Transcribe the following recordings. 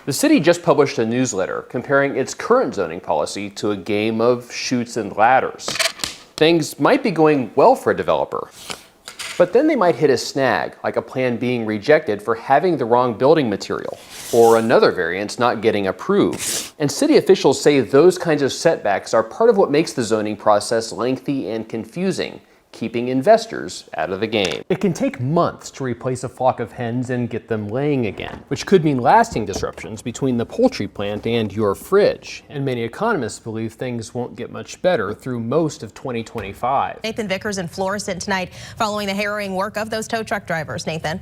The city just published a newsletter comparing its current zoning policy to a game of chutes and ladders. Things might be going well for a developer, but then they might hit a snag, like a plan being rejected for having the wrong building material, or another variance not getting approved. And city officials say those kinds of setbacks are part of what makes the zoning process lengthy and confusing, keeping investors out of the game. It can take months to replace a flock of hens and get them laying again, which could mean lasting disruptions between the poultry plant and your fridge. And many economists believe things won't get much better through most of 2025. Nathan Vickers in Florissant tonight following the harrowing work of those tow truck drivers. Nathan.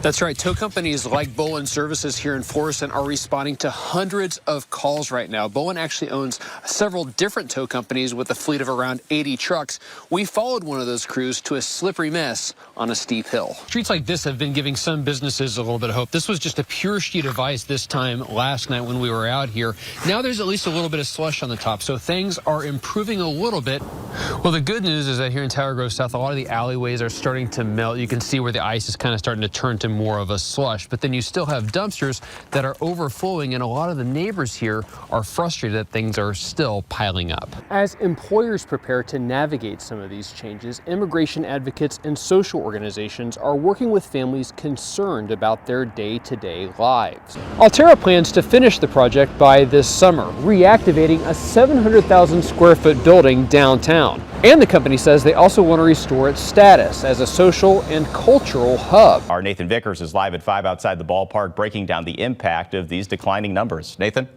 That's right. Tow companies like Bowen Services here in Florissant are responding to hundreds of calls right now. Bowen actually owns several different tow companies with a fleet of around 80 trucks. We followed one of those crews to a slippery mess on a steep hill. Streets like this have been giving some businesses a little bit of hope. This was just a pure sheet of ice this time last night when we were out here. Now there's at least a little bit of slush on the top, so things are improving a little bit. Well, the good news is that here in Tower Grove South, a lot of the alleyways are starting to melt. You can see where the ice is kind of starting to turn to more of a slush, but then you still have dumpsters that are overflowing, and a lot of the neighbors here are frustrated that things are still piling up. As employers prepare to navigate some of these changes, immigration advocates and social organizations are working with families concerned about their day-to-day lives. Alterra plans to finish the project by this summer, reactivating a 700,000 square foot building downtown. And the company says they also want to restore its status as a social and cultural hub. Our Nathan Vickers is live at 5 outside the ballpark, breaking down the impact of these declining numbers. Nathan?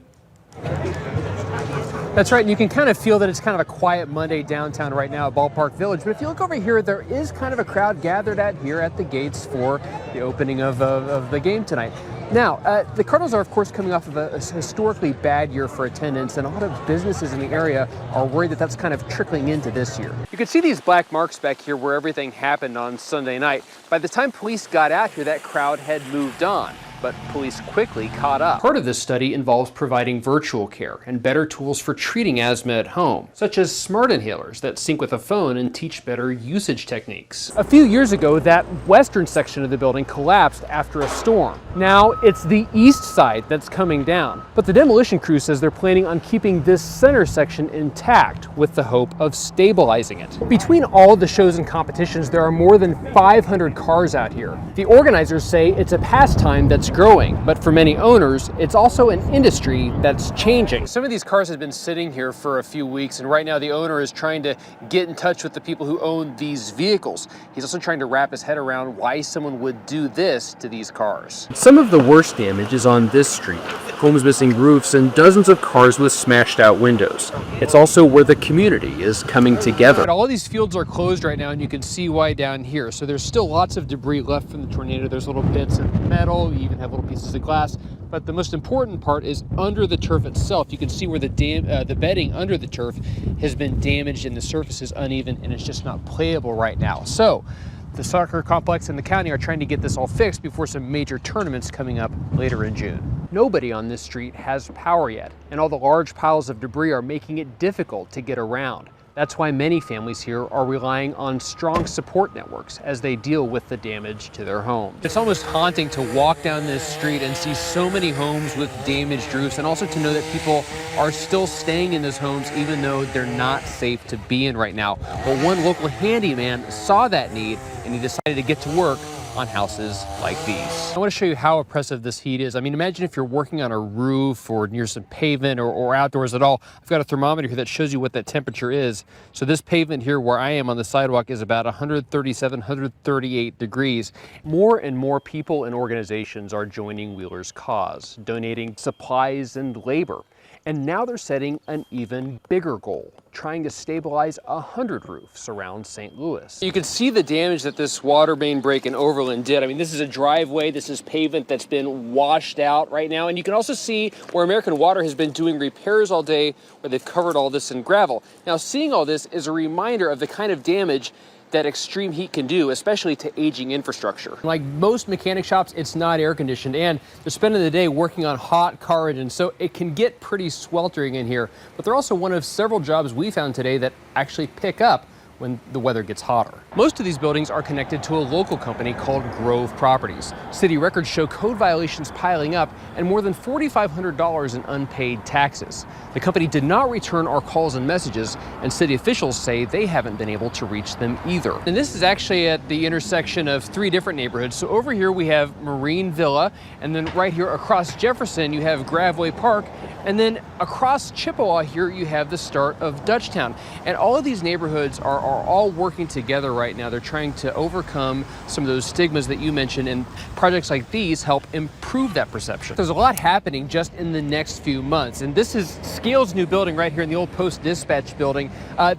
That's right, and you can kind of feel that it's kind of a quiet Monday downtown right now at Ballpark Village. But if you look over here, there is kind of a crowd gathered here at the gates for the opening of the game tonight. Now, the Cardinals are, of course, coming off of a historically bad year for attendance, and a lot of businesses in the area are worried that that's kind of trickling into this year. You can see these black marks back here where everything happened on Sunday night. By the time police got out here, that crowd had moved on, but police quickly caught up. Part of this study involves providing virtual care and better tools for treating asthma at home, such as smart inhalers that sync with a phone and teach better usage techniques. A few years ago, that western section of the building collapsed after a storm. Now it's the east side that's coming down, but the demolition crew says they're planning on keeping this center section intact with the hope of stabilizing it. Between all of the shows and competitions, there are more than 500 cars out here. The organizers say it's a pastime that's growing, but for many owners, it's also an industry that's changing. Some of these cars have been sitting here for a few weeks, and right now the owner is trying to get in touch with the people who own these vehicles. He's also trying to wrap his head around why someone would do this to these cars. Some of the worst damage is on this street. Homes missing roofs and dozens of cars with smashed out windows. It's also where the community is coming together. All of these fields are closed right now, and you can see why down here. So there's still lots of debris left from the tornado. There's little bits of metal, you even have little pieces of glass, but the most important part is under the turf itself. You can see where the bedding under the turf has been damaged and the surface is uneven and it's just not playable right now. So the soccer complex and the county are trying to get this all fixed before some major tournaments coming up later in June. Nobody on this street has power yet, and all the large piles of debris are making it difficult to get around. That's why many families here are relying on strong support networks as they deal with the damage to their homes. It's almost haunting to walk down this street and see so many homes with damaged roofs, and also to know that people are still staying in those homes even though they're not safe to be in right now. Well, one local handyman saw that need and he decided to get to work on houses like these. I want to show you how oppressive this heat is. I mean, imagine if you're working on a roof or near some pavement or outdoors at all. I've got a thermometer here that shows you what that temperature is. So this pavement here where I am on the sidewalk is about 137, 138 degrees. More and more people and organizations are joining Wheeler's cause, donating supplies and labor. And now they're setting an even bigger goal, trying to stabilize 100 roofs around St. Louis. You can see the damage that this water main break in Overland did. I mean, this is a driveway, this is pavement that's been washed out right now. And you can also see where American Water has been doing repairs all day, where they've covered all this in gravel. Now, seeing all this is a reminder of the kind of damage that extreme heat can do, especially to aging infrastructure. Like most mechanic shops, it's not air conditioned, and they're spending the day working on hot car engines, so it can get pretty sweltering in here. But they're also one of several jobs we found today that actually pick up when the weather gets hotter. Most of these buildings are connected to a local company called Grove Properties. City records show code violations piling up and more than $4,500 in unpaid taxes. The company did not return our calls and messages, and city officials say they haven't been able to reach them either. And this is actually at the intersection of 3 different neighborhoods. So over here we have Marine Villa, and then right here across Jefferson you have Graveway Park, and then across Chippewa here you have the start of Dutchtown. And all of these neighborhoods are all working together right now. They're trying to overcome some of those stigmas that you mentioned, and projects like these help improve that perception. There's a lot happening just in the next few months, and this is Scale's new building right here in the old Post Dispatch building.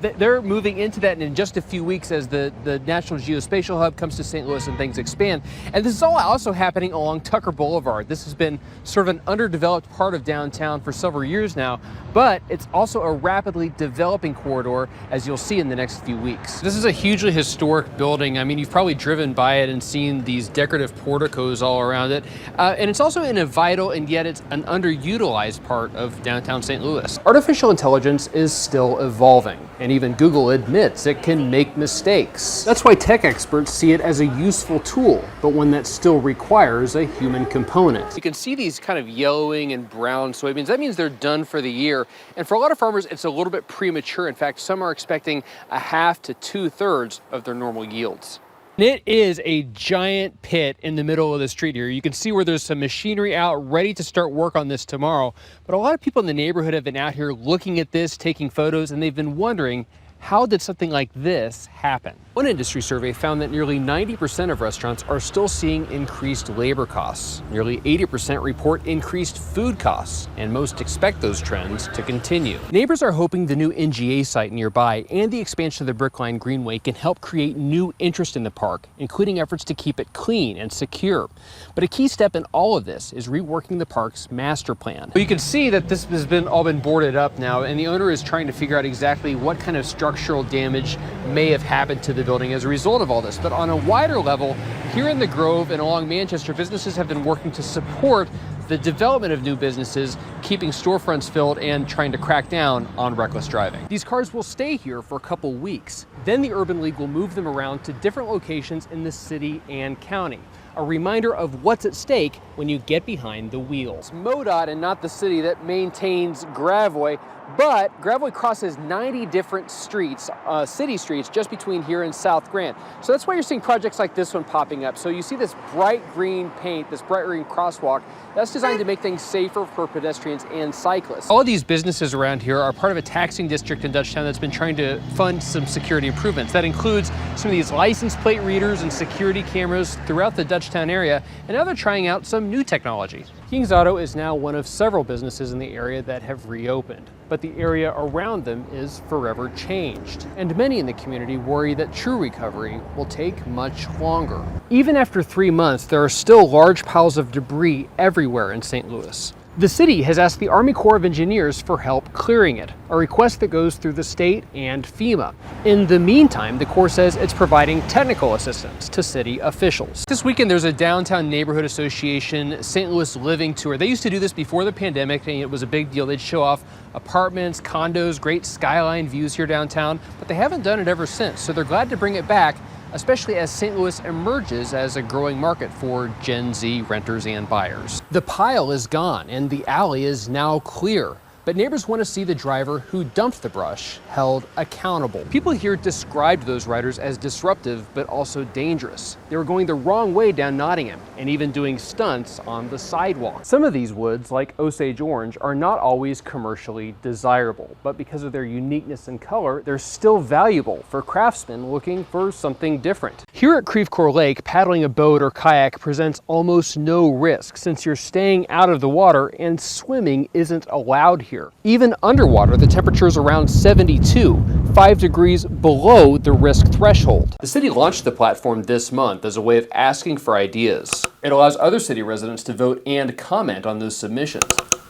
They're moving into that in just a few weeks as the National Geospatial Hub comes to St. Louis and things expand. And this is all also happening along Tucker Boulevard. This has been sort of an underdeveloped part of downtown for several years now, but it's also a rapidly developing corridor, as you'll see in the next few weeks. This is a hugely historic building. I mean, you've probably driven by it and seen these decorative porticos all around it. And it's also in a vital and yet it's an underutilized part of downtown St. Louis. Artificial intelligence is still evolving, and even Google admits it can make mistakes. That's why tech experts see it as a useful tool, but one that still requires a human component. You can see these kind of yellowing and brown soybeans. That means they're done for the year. And for a lot of farmers, it's a little bit premature. In fact, some are expecting a half to 2/3 of their normal yields. It is a giant pit in the middle of the street here. You can see where there's some machinery out ready to start work on this tomorrow. But a lot of people in the neighborhood have been out here looking at this, taking photos, and they've been wondering, how did something like this happen? One industry survey found that nearly 90% of restaurants are still seeing increased labor costs. Nearly 80% report increased food costs, and most expect those trends to continue. Neighbors are hoping the new NGA site nearby and the expansion of the Brickline Greenway can help create new interest in the park, including efforts to keep it clean and secure. But a key step in all of this is reworking the park's master plan. Well, you can see that this has all been boarded up now, and the owner is trying to figure out exactly what kind of structural damage may have happened to the building as a result of all this. But on a wider level, here in the Grove and along Manchester, businesses have been working to support the development of new businesses, keeping storefronts filled and trying to crack down on reckless driving. These cars will stay here for a couple weeks. Then the Urban League will move them around to different locations in the city and county. A reminder of what's at stake when you get behind the wheels. MoDOT and not the city that maintains Graveway, but Graveway crosses 90 different streets, city streets, just between here and South Grand. So that's why you're seeing projects like this one popping up. So you see this bright green paint, this bright green crosswalk, that's designed to make things safer for pedestrians and cyclists. All of these businesses around here are part of a taxing district in Dutchtown that's been trying to fund some security improvements. That includes some of these license plate readers and security cameras throughout the Dutchtown area, and now they're trying out some new technology. King's Auto is now one of several businesses in the area that have reopened, but the area around them is forever changed. And many in the community worry that true recovery will take much longer. Even after 3 months, there are still large piles of debris everywhere in St. Louis. The city has asked the Army Corps of Engineers for help clearing it, a request that goes through the state and FEMA. In the meantime, the Corps says it's providing technical assistance to city officials. This weekend, there's a Downtown Neighborhood Association St. Louis Living Tour. They used to do this before the pandemic, and it was a big deal. They'd show off apartments, condos, great skyline views here downtown, but they haven't done it ever since, so they're glad to bring it back, especially as St. Louis emerges as a growing market for Gen Z renters and buyers. The pile is gone and the alley is now clear, but neighbors want to see the driver who dumped the brush held accountable. People here described those riders as disruptive but also dangerous. They were going the wrong way down Nottingham and even doing stunts on the sidewalk. Some of these woods, like Osage Orange, are not always commercially desirable, but because of their uniqueness and color, they're still valuable for craftsmen looking for something different. Here at Creve Coeur Lake, paddling a boat or kayak presents almost no risk since you're staying out of the water and swimming isn't allowed here. Even underwater, the temperature is around 72, 5 degrees below the risk threshold. The city launched the platform this month as a way of asking for ideas. It allows other city residents to vote and comment on those submissions.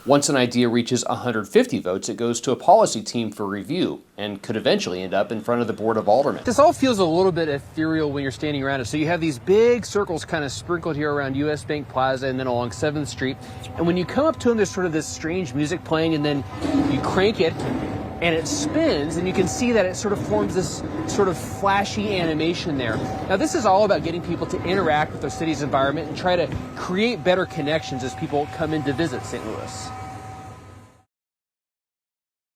Once an idea reaches 150 votes, it goes to a policy team for review and could eventually end up in front of the Board of Aldermen. This all feels a little bit ethereal when you're standing around it. So you have these big circles kind of sprinkled here around US Bank Plaza and then along 7th Street. And when you come up to them, there's sort of this strange music playing, and then you crank it and it spins, and you can see that it sort of forms this sort of flashy animation there. Now, this is all about getting people to interact with their city's environment and try to create better connections as people come in to visit St. Louis.